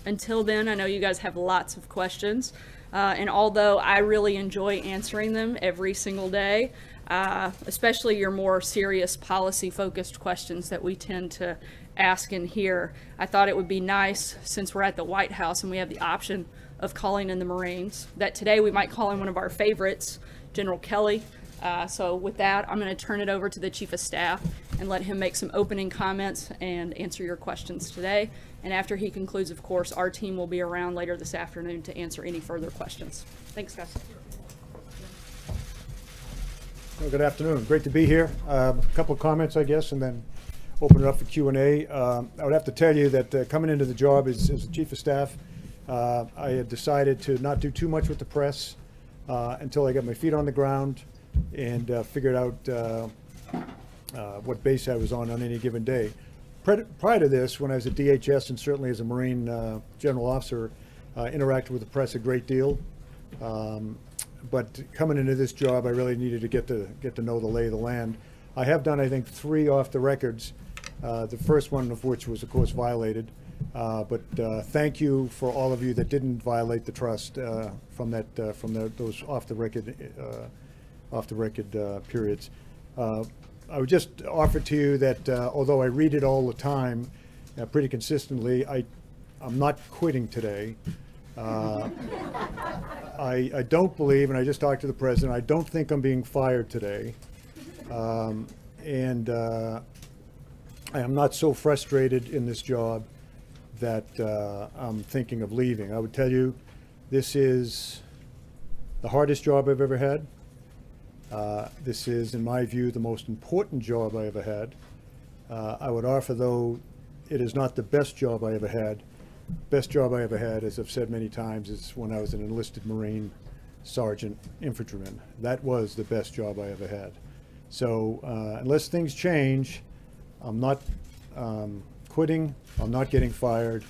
Until then, I know you guys have lots of questions. And although I really enjoy answering them every single day, especially your more serious policy-focused questions that we tend to ask in here, I thought it would be nice, since we're at the White House and we have the option of calling in the Marines, that today we might call in one of our favorites, General Kelly. So with that, I'm going to turn it over to the Chief of Staff and let him make some opening comments and answer your questions today. And after he concludes, of course, our team will be around later this afternoon to answer any further questions. Thanks, guys. Well, good afternoon. Great to be here. A couple of comments, I guess, and then open it up for Q&A. I would have to tell you that coming into the job as the Chief of Staff, I had decided to not do too much with the press until I got my feet on the ground and figured out what base I was on any given day. Prior to this, when I was at DHS and certainly as a Marine general officer, interacted with the press a great deal. But coming into this job, I really needed to get to know the lay of the land. I have done, I think, 3 off the records. The first one of which was, of course, violated. But thank you for all of you that didn't violate the trust from those off the record periods. I would just offer to you that although I read it all the time, pretty consistently, I'm not quitting today. I don't believe, and I just talked to the president, I don't think I'm being fired today. And I am not so frustrated in this job that I'm thinking of leaving. I would tell you, this is the hardest job I've ever had. This is, in my view, the most important job I ever had. I would offer, though, it is not the best job I ever had. Best job I ever had, as I've said many times, is when I was an enlisted Marine sergeant infantryman. That was the best job I ever had. So unless things change, I'm not quitting, I'm not getting fired,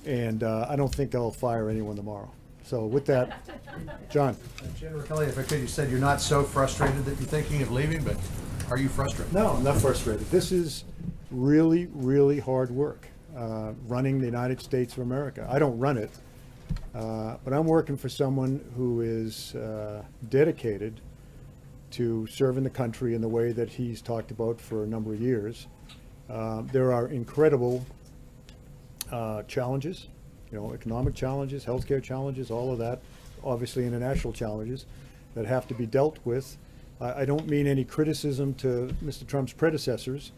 and I don't think I'll fire anyone tomorrow. So with that, John. General Kelly, if I could, you said you're not so frustrated that you're thinking of leaving, but are you frustrated? No, I'm not frustrated. This is really, really hard work, running the United States of America. I don't run it, but I'm working for someone who is dedicated to serving the country in the way that he's talked about for a number of years. There are incredible challenges, economic challenges, healthcare challenges, all of that, obviously international challenges that have to be dealt with. I don't mean any criticism to Mr. Trump's predecessors,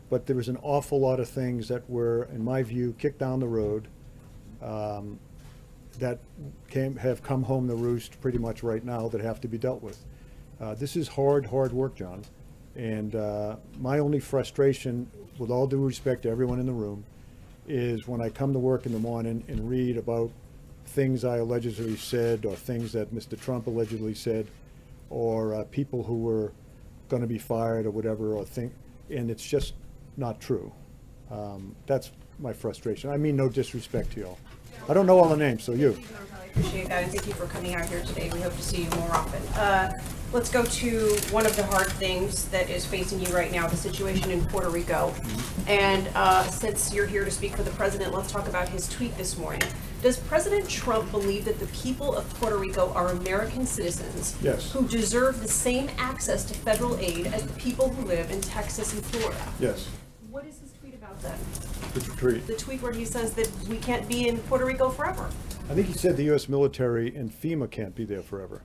but there was an awful lot of things that were, in my view, kicked down the road that have come home to roost pretty much right now that have to be dealt with. This is hard work, John. And my only frustration, with all due respect to everyone in the room, is when I come to work in the morning and read about things I allegedly said or things that Mr. Trump allegedly said or people who were going to be fired or whatever, and it's just not true. That's my frustration. I mean no disrespect to y'all. I don't know all the names, so you. Appreciate that, and thank you for coming out here today. We hope to see you more often. Let's go to one of the hard things that is facing you right now, the situation in Puerto Rico. And since you're here to speak for the president, let's talk about his tweet this morning. Does President Trump believe that the people of Puerto Rico are American citizens Yes. who deserve the same access to federal aid as the people who live in Texas and Florida? Yes. What is his tweet about then? The tweet. The tweet where he says that we can't be in Puerto Rico forever. I think he said the U.S. military and FEMA can't be there forever,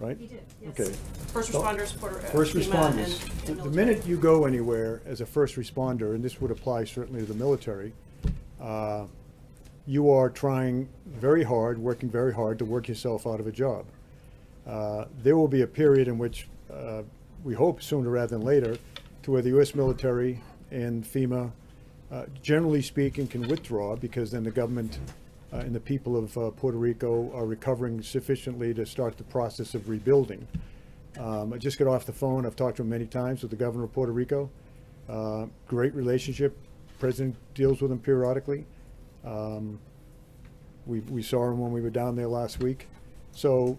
right? He did, yes. Okay. First responders, First FEMA responders. and The military. minute you go anywhere as a first responder, and this would apply certainly to the military, you are trying very hard, working very hard to work yourself out of a job. There will be a period in which we hope sooner rather than later to where the U.S. military and FEMA, generally speaking, can withdraw, because then the government and the people of Puerto Rico are recovering sufficiently to start the process of rebuilding. I just got off the phone. I've talked to him many times with the governor of Puerto Rico. Great relationship. President deals with him periodically. We saw him when we were down there last week. So,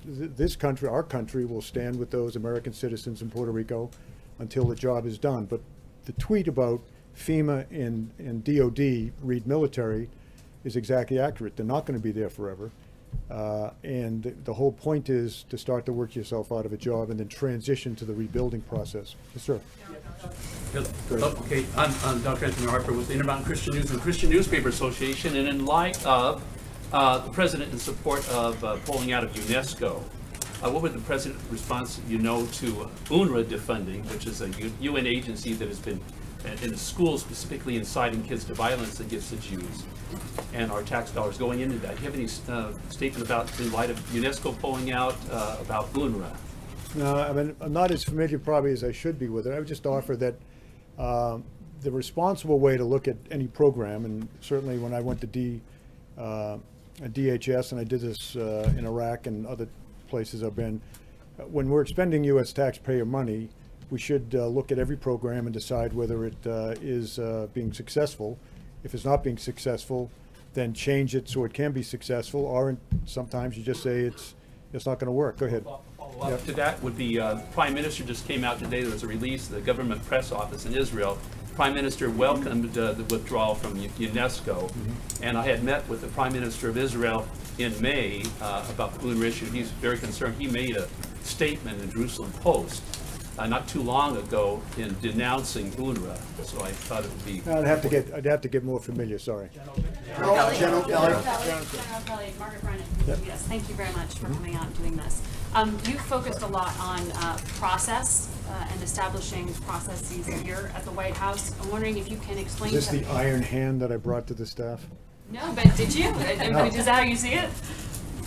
this country, our country, will stand with those American citizens in Puerto Rico until the job is done. But the tweet about FEMA and DOD, read military, is exactly accurate. They're not going to be there forever. And the whole point is to start to work yourself out of a job and then transition to the rebuilding process. Yes, sir. Okay, I'm Dr. Anthony Harper with the Intermountain Christian News and Christian Newspaper Association, and in light of the president in support of pulling out of UNESCO, what would the president's response, to UNRWA defunding, which is a UN agency that has been in the schools specifically inciting kids to violence against the Jews, and our tax dollars going into that? Do you have any statement about, in light of UNESCO pulling out, about UNRWA? No, I mean, I'm not as familiar probably as I should be with it. I would just offer that the responsible way to look at any program, and certainly when I went to DHS, and I did this in Iraq and other places I've been, when we're expending U.S. taxpayer money, we should look at every program and decide whether it is being successful. If it's not being successful, then change it so it can be successful, or sometimes you just say it's not going to work. Go ahead. Follow-up to that would be, the Prime Minister just came out today, there was a release, the government press office in Israel. Prime Minister welcomed the withdrawal from UNESCO, and I had met with the Prime Minister of Israel in May about the UNRWA issue. He's very concerned. He made a statement in Jerusalem Post not too long ago in denouncing UNRWA, so I thought it would be... I'd have to get more familiar, sorry. General Kelly, Margaret Brennan, yes, thank you very much for coming out and doing this. You focused a lot on process and establishing processes here at the White House. I'm wondering if you can explain... Is this the iron hand that I brought to the staff? No, but did you? Is that how you see it?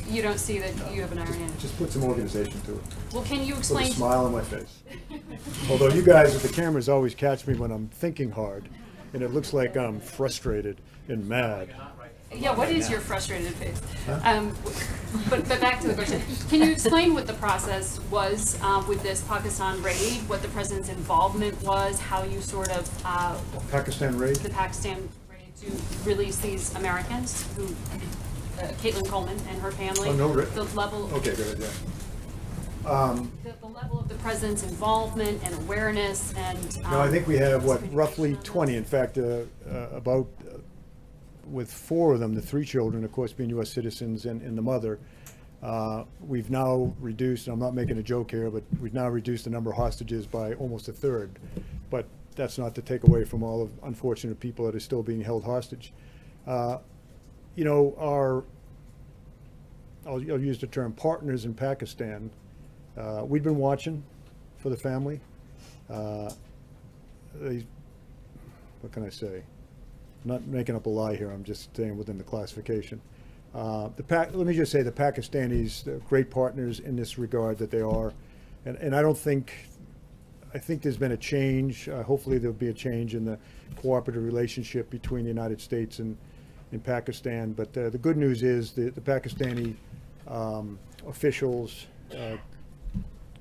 You don't see that you have an iron hand? Just put some organization to it. Well, can you Put explain... a smile on my face. Although you guys with the cameras always catch me when I'm thinking hard, and it looks like I'm frustrated and mad. Yeah, what is your frustrated face? But back to the question. Can you explain what the process was with this Pakistan raid, what the president's involvement was, how you sort of... Pakistan raid? The Pakistan raid to release these Americans who... Caitlin Coleman and her family. Oh, no, the level... Okay, good, yeah. The level of the president's involvement and awareness and... No, I think we have, roughly 20. In fact, with 4 of them, the 3 children, of course, being U.S. citizens and the mother, we've now reduced, and I'm not making a joke here, but we've now reduced the number of hostages by almost a third. But that's not to take away from all of unfortunate people that are still being held hostage. I'll use the term partners in Pakistan. We've been watching for the family. What can I say? I'm not making up a lie here. I'm just staying within the classification. Let me just say the Pakistanis, they're great partners in this regard that they are. And I think there's been a change. Hopefully there'll be a change in the cooperative relationship between the United States and in Pakistan. But the good news is the Pakistani officials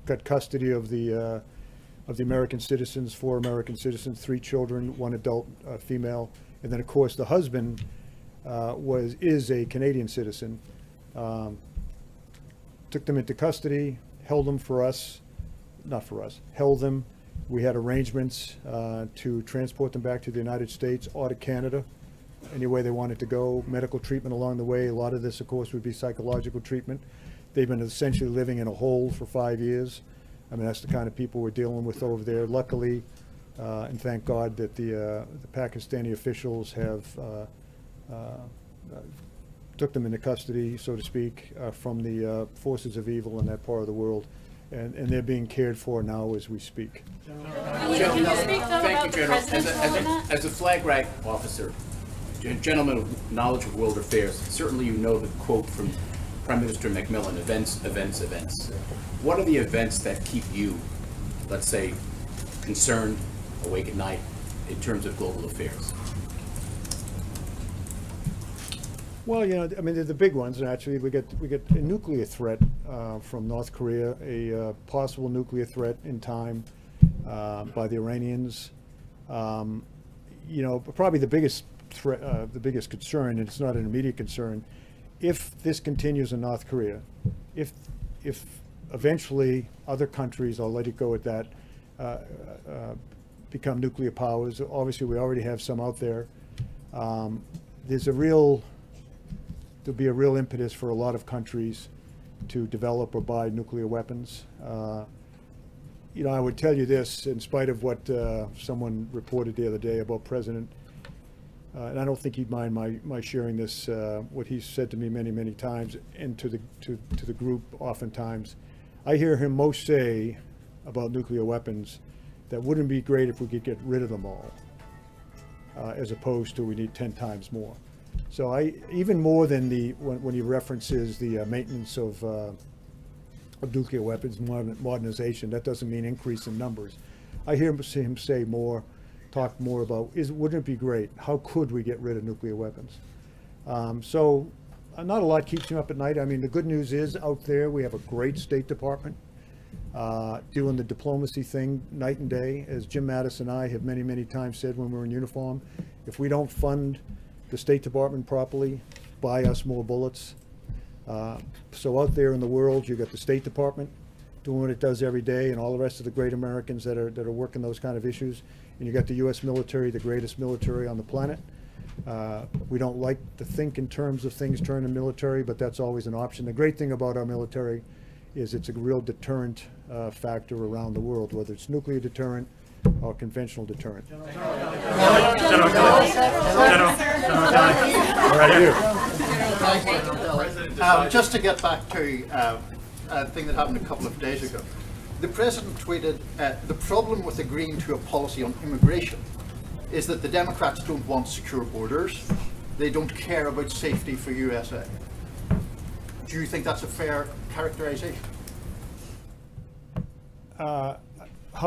got custody of the American citizens, 4 American citizens, 3 children, 1 adult female, and then of course the husband is a Canadian citizen. Took them into custody, held them held them. We had arrangements to transport them back to the United States or to Canada, any way they wanted to go. Medical treatment along the way. A lot of this, of course, would be psychological treatment. They've been essentially living in a hole for 5 years. I mean, that's the kind of people we're dealing with over there. Luckily, and thank God that the Pakistani officials have took them into custody, so to speak, from the forces of evil in that part of the world. And they're being cared for now as we speak. Can you speak though about the president's role in that? As a flag rank officer, gentleman with knowledge of world affairs, certainly you know the quote from Prime Minister Macmillan, events, events, events. What are the events that keep you, let's say, concerned, awake at night, in terms of global affairs? Well, I mean, they're the big ones, and actually we get a nuclear threat from North Korea, a possible nuclear threat in time by the Iranians. Probably the biggest threat, the biggest concern, and it's not an immediate concern, if this continues in North Korea, if eventually other countries, I'll let it go at that, become nuclear powers. Obviously, we already have some out there. There's a real there'll be a real impetus for a lot of countries to develop or buy nuclear weapons. You know, I would tell you this, in spite of what someone reported the other day about President, and I don't think he'd mind my sharing this, what he's said to me many, many times, and to the group oftentimes. I hear him most say about nuclear weapons that wouldn't be great if we could get rid of them all, as opposed to we need 10 times more. So even more than when he references the maintenance of nuclear weapons modernization, that doesn't mean increase in numbers. I hear him say more, talk more about, wouldn't it be great? How could we get rid of nuclear weapons? So not a lot keeps me up at night. I mean, the good news is out there we have a great State Department doing the diplomacy thing night and day. As Jim Mattis and I have many, many times said when we're in uniform, if we don't fund the State Department properly, buy us more bullets. So out there in the world, you got the State Department doing what it does every day, and all the rest of the great Americans that are working those kind of issues. And you got the U.S. military, the greatest military on the planet. We don't like to think in terms of things turning military, but that's always an option. The great thing about our military is it's a real deterrent factor around the world, whether it's nuclear deterrent or conventional deterrent. Just to get back to a thing that happened a couple of days ago. The President tweeted, the problem with agreeing to a policy on immigration is that the Democrats don't want secure borders. They don't care about safety for USA. Do you think that's a fair characterization? How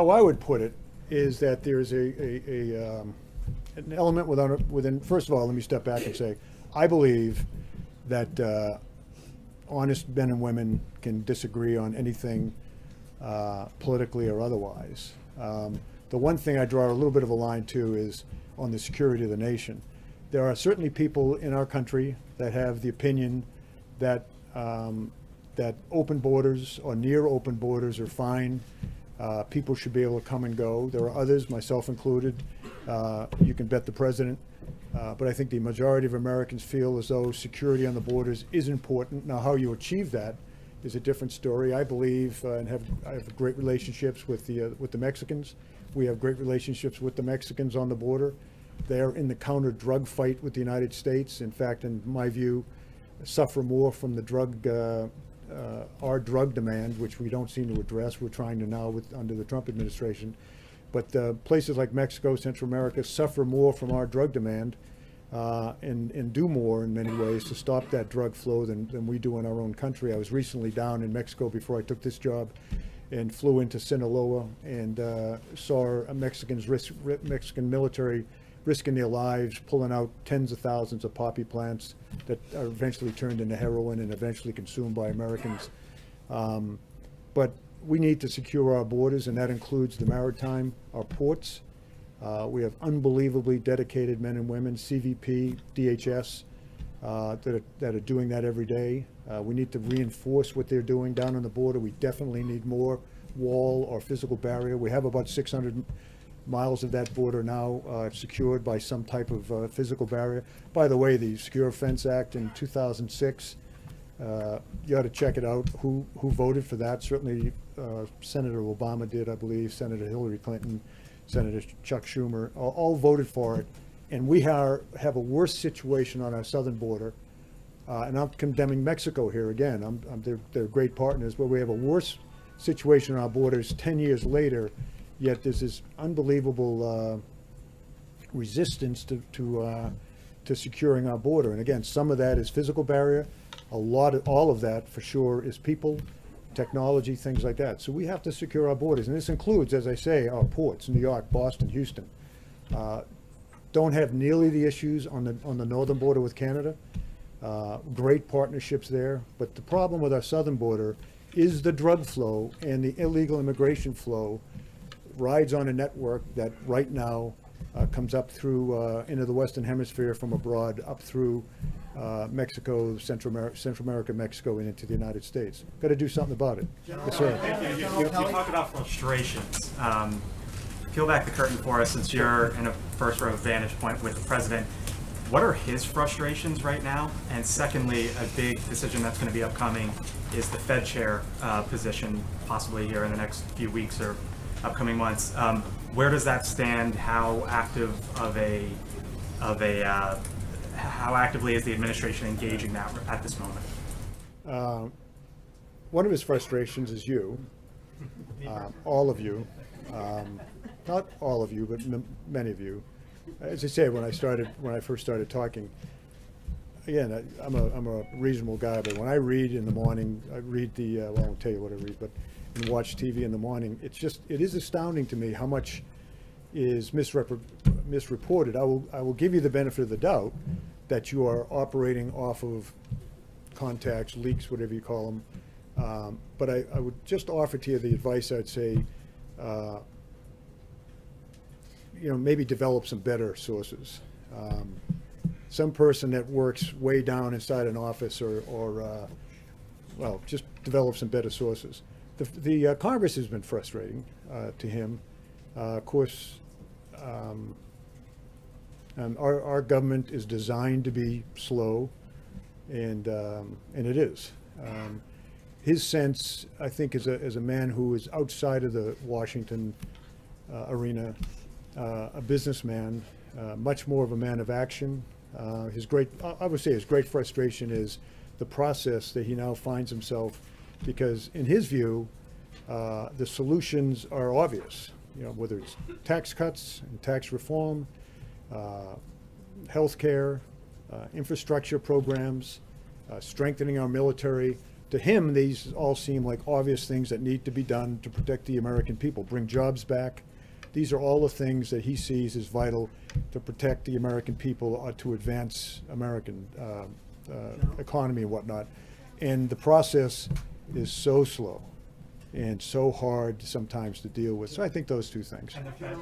I would put it is that there's an element within, first of all, let me step back and say, I believe that honest men and women can disagree on anything politically or otherwise. The one thing I draw a little bit of a line to is on the security of the nation. There are certainly people in our country that have the opinion that that open borders or near open borders are fine. People should be able to come and go. There are others, myself included. You can bet the president. But I think the majority of Americans feel as though security on the borders is important. Now, how you achieve that is a different story. I believe I have great relationships with the Mexicans. We have great relationships with the Mexicans on the border. They're in the counter-drug fight with the United States. In fact, in my view, suffer more from the our drug demand, which we don't seem to address. We're trying to now under the Trump administration. But places like Mexico, Central America suffer more from our drug demand and do more in many ways to stop that drug flow than we do in our own country. I was recently down in Mexico before I took this job and flew into Sinaloa and saw Mexican military risking their lives, pulling out tens of thousands of poppy plants that are eventually turned into heroin and eventually consumed by Americans. But we need to secure our borders, and that includes the maritime, our ports. We have unbelievably dedicated men and women, CVP, DHS, that are doing that every day. We need to reinforce what they're doing down on the border. We definitely need more wall or physical barrier. We have about 600 miles of that border now secured by some type of physical barrier. By the way, the Secure Fence Act in 2006, you ought to check it out. Who voted for that? Certainly Senator Obama did, I believe, Senator Hillary Clinton, Senator Chuck Schumer, all voted for it. And we have a worse situation on our southern border. And I'm condemning Mexico here again. They're great partners, but we have a worse situation on our borders 10 years later, yet there's this unbelievable resistance to securing our border. And again, some of that is physical barrier. All of that for sure is people, technology, things like that. So we have to secure our borders. And this includes, as I say, our ports, New York, Boston, Houston. Don't have nearly the issues on the northern border with Canada. Great partnerships there. But the problem with our southern border is the drug flow and the illegal immigration flow rides on a network that right now comes up through into the Western Hemisphere from abroad, up through Mexico, Central America, Mexico, and into the United States. Got to do something about it. Yes, sir. You talk about frustrations. Peel back the curtain for us, since you're in a first row vantage point with the president. what are his frustrations right now? And secondly, a big decision that's going to be upcoming is the Fed chair position, possibly here in the next few weeks or upcoming months. Where does that stand? How actively is the administration engaging that at this moment? One of his frustrations is you, all of you, not all of you, but many of you. As I said, when I first started talking, again, I'm a reasonable guy, but when I read in the morning, I read well, I won't tell you what I read, but and watch TV in the morning, it is astounding to me how much is misreported. I will give you the benefit of the doubt that you are operating off of contacts, leaks, whatever you call them. But I would just offer to you the advice I'd say, maybe develop some better sources. Some person that works way down inside an office or well, just develop some better sources. The Congress has been frustrating to him. Of course, our government is designed to be slow, and it is. His sense, I think, as a man who is outside of the Washington arena, a businessman, much more of a man of action. I would say his great frustration is the process that he now finds himself, because in his view, the solutions are obvious. Whether it's tax cuts and tax reform, health care, infrastructure programs, strengthening our military. To him, these all seem like obvious things that need to be done to protect the American people, bring jobs back. These are all the things that he sees as vital to protect the American people, to advance American economy and whatnot. And the process is so slow and so hard sometimes to deal with. So I think those two things. And the Fed,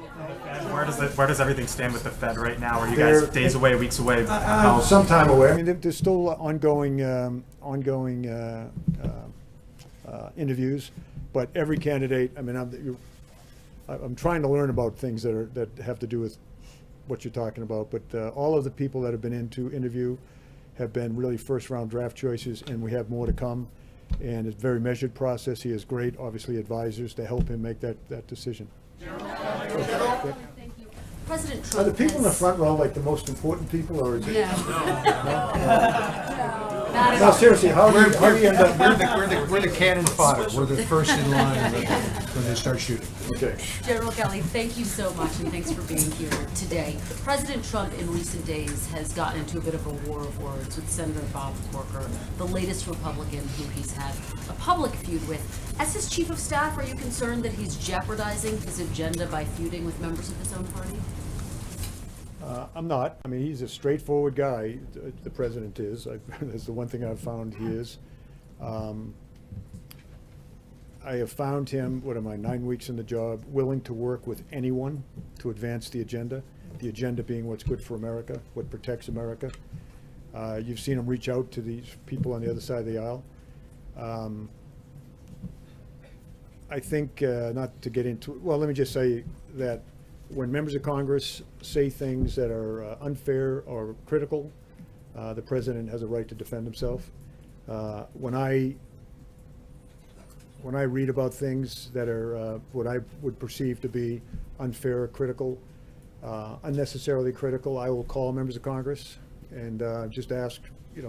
where does everything stand with the Fed right now? Are you guys days away, weeks away? Some time away. I mean, there's still ongoing interviews, but every candidate. I mean, I'm trying to learn about things that have to do with what you're talking about. But all of the people that have been into interview have been really first-round draft choices, and we have more to come. And it's a very measured process. He has great, obviously, advisors to help him make that decision. Thank you. President Trump Are the people in the has- front row like the most important people, or is it? Not at No, all. seriously, how do you end up? We're the cannon fodder. We're the first in line when they start shooting. Okay. General Kelly, thank you so much, and thanks for being here today. President Trump in recent days has gotten into a bit of a war of words with Senator Bob Corker, the latest Republican who he's had a public feud with. As his chief of staff, are you concerned that he's jeopardizing his agenda by feuding with members of his own party? I'm not. I mean, he's a straightforward guy, the president is. That's the one thing I've found he is. I have found him, 9 weeks in the job, willing to work with anyone to advance the agenda being what's good for America, what protects America. You've seen him reach out to these people on the other side of the aisle. I think, not to get into, well, let me just say that when members of Congress say things that are unfair or critical, the president has a right to defend himself. When I read about things that are what I would perceive to be unfair or critical, unnecessarily critical, I will call members of Congress and just ask, is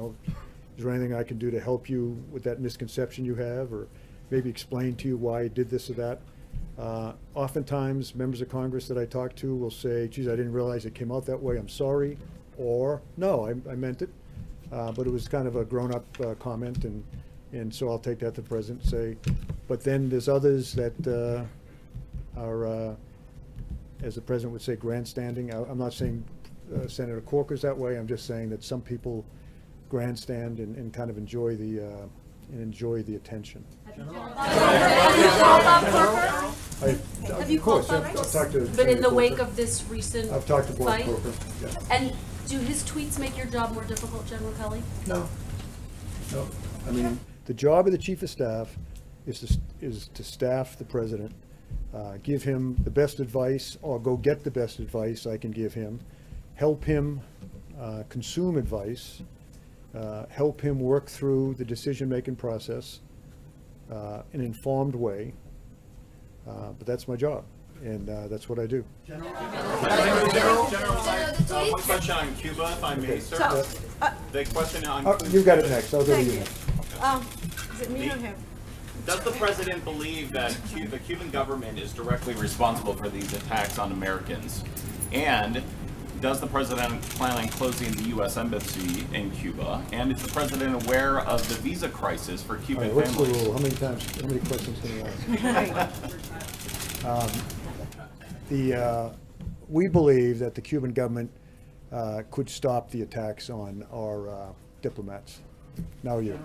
there anything I can do to help you with that misconception you have, or maybe explain to you why I did this or that. Oftentimes, members of Congress that I talk to will say, geez, I didn't realize it came out that way, I'm sorry, or no, I meant it, but it was kind of a grown-up comment, and so I'll take that to the president and say, but then there's others that are, as the president would say, grandstanding. I'm not saying Senator Corker's that way, I'm just saying that some people grandstand and kind of enjoy the attention. Have you called Bob I've talked to But in Senator the wake Corker. of this recent I've talked to Bob fight? Corker, yeah. And do his tweets make your job more difficult, General Kelly? No. I mean, the job of the chief of staff is to staff the president, give him the best advice, or go get the best advice I can give him, help him consume advice, help him work through the decision-making process in an informed way. But that's my job, and that's what I do. General, one question on Cuba, if I may, sir. The question on You got it next. I'll go to you. Is it me or him? Does the president believe that the Cuban government is directly responsible for these attacks on Americans? And does the president plan on closing the U.S. embassy in Cuba? And is the president aware of the visa crisis for All Cuban right, what's the families? rule? How many questions can you ask? We believe that the Cuban government could stop the attacks on our diplomats. Now you.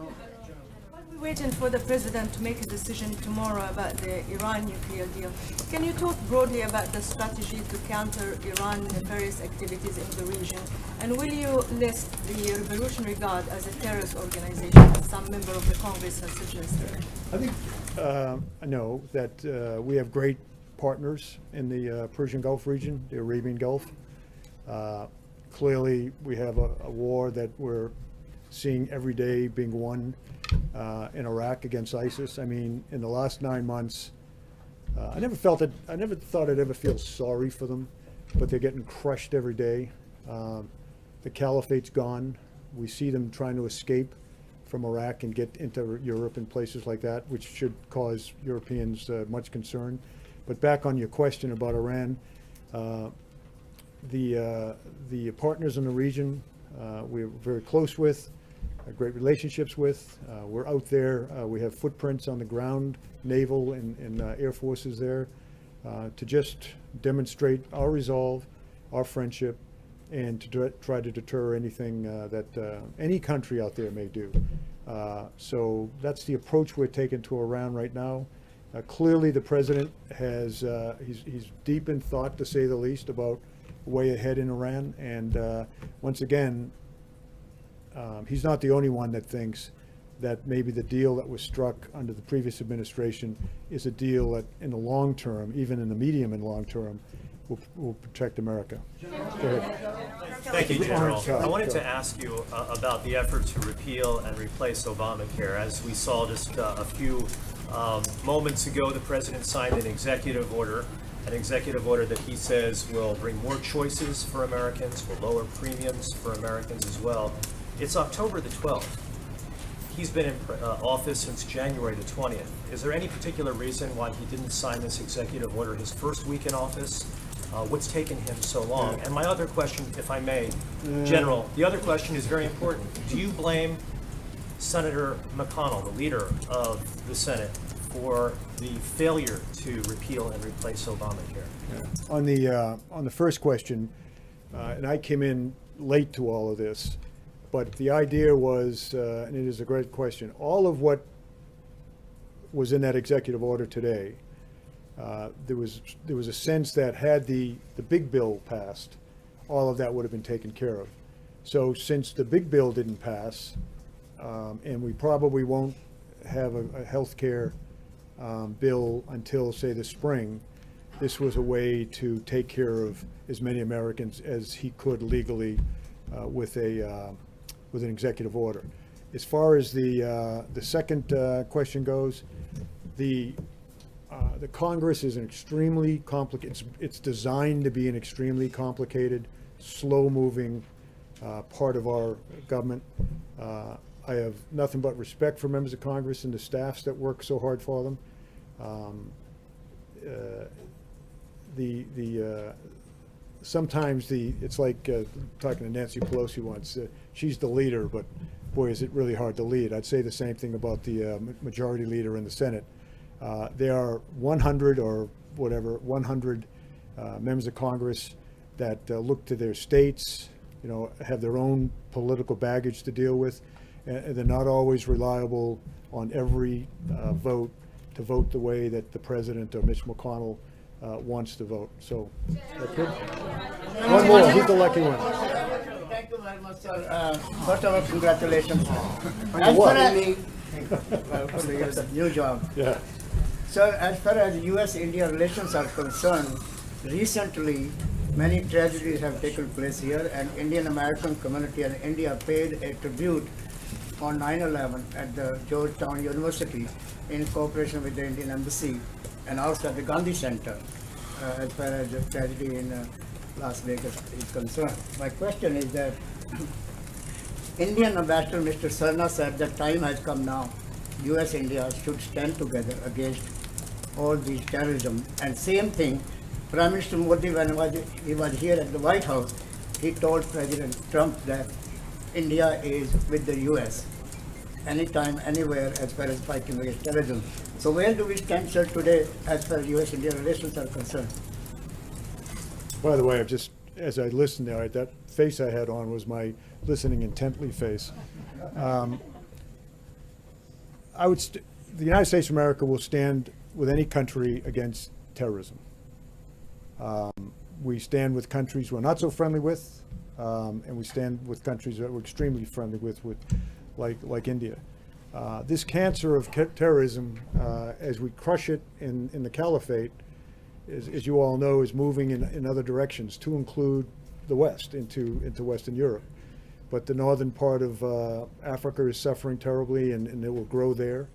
We're waiting for the president to make a decision tomorrow about the Iran nuclear deal. Can you talk broadly about the strategy to counter Iran nefarious activities in the region? And will you list the Revolutionary Guard as a terrorist organization, as some member of the Congress has suggested? I think I know that we have great partners in the Persian Gulf region, the Arabian Gulf. Clearly, we have a war that we're seeing every day being won in Iraq against ISIS. I mean, in the last 9 months, I never thought I'd ever feel sorry for them, but they're getting crushed every day. The caliphate's gone. We see them trying to escape from Iraq and get into Europe and places like that, which should cause Europeans much concern. But back on your question about Iran, the partners in the region we're very close with, great relationships with. We're out there. We have footprints on the ground, naval and air forces there, to just demonstrate our resolve, our friendship, and to try to deter anything that any country out there may do. So that's the approach we're taking to Iran right now. Clearly, the president has he's deep in thought, to say the least, about way ahead in Iran. And once again, he's not the only one that thinks that maybe the deal that was struck under the previous administration is a deal that, in the long term, even in the medium and long term, will protect America. Go ahead. Thank you, General. I wanted to ask you about the effort to repeal and replace Obamacare. As we saw just a few moments ago, the president signed an executive order that he says will bring more choices for Americans, will lower premiums for Americans as well. It's October the 12th. He's been in office since January the 20th. Is there any particular reason why he didn't sign this executive order his first week in office? What's taken him so long? And my other question, if I may, General, the other question is very important. Do you blame Senator McConnell, the leader of the Senate, for the failure to repeal and replace Obamacare? Yeah. On the first question, and I came in late to all of this, but the idea was, and it is a great question, all of what was in that executive order today, there was a sense that had the big bill passed, all of that would have been taken care of. So since the big bill didn't pass, and we probably won't have a health care bill until, say, the spring, this was a way to take care of as many Americans as he could legally with an executive order. As far as the second question goes, the Congress is an extremely complicated. It's designed to be an extremely complicated, slow-moving part of our government. I have nothing but respect for members of Congress and the staffs that work so hard for them. Sometimes it's like talking to Nancy Pelosi once. She's the leader, but boy, is it really hard to lead. I'd say the same thing about the majority leader in the Senate. There are 100 or whatever, 100 members of Congress that look to their states, have their own political baggage to deal with, and they're not always reliable on every vote to vote the way that the president or Mitch McConnell wants to vote. So, that's good. One more. He's the lucky one. Thank you very much, sir. First of all, congratulations. On what? For your new job. Yeah. So, as far as U.S.-India relations are concerned, recently Many tragedies have taken place here, and Indian American community in India paid a tribute on 9/11 at the Georgetown University in cooperation with the Indian Embassy and also at the Gandhi Center as far as the tragedy in Las Vegas is concerned. My question is that Indian Ambassador Mr. Sarna said that time has come now. US-India should stand together against all these terrorism. And same thing, Prime Minister Modi, when he was here at the White House, he told President Trump that India is with the US anytime, anywhere as far as fighting against terrorism. So where do we stand, sir, today as far as US-India relations are concerned? By the way, as I listened there, that face I had on was my listening intently face. The United States of America will stand with any country against terrorism. We stand with countries we're not so friendly with, and we stand with countries that we're extremely friendly with like India. This cancer of terrorism, as we crush it in the caliphate, as you all know, is moving in other directions, to include the West, into Western Europe. But the northern part of Africa is suffering terribly, and it will grow there.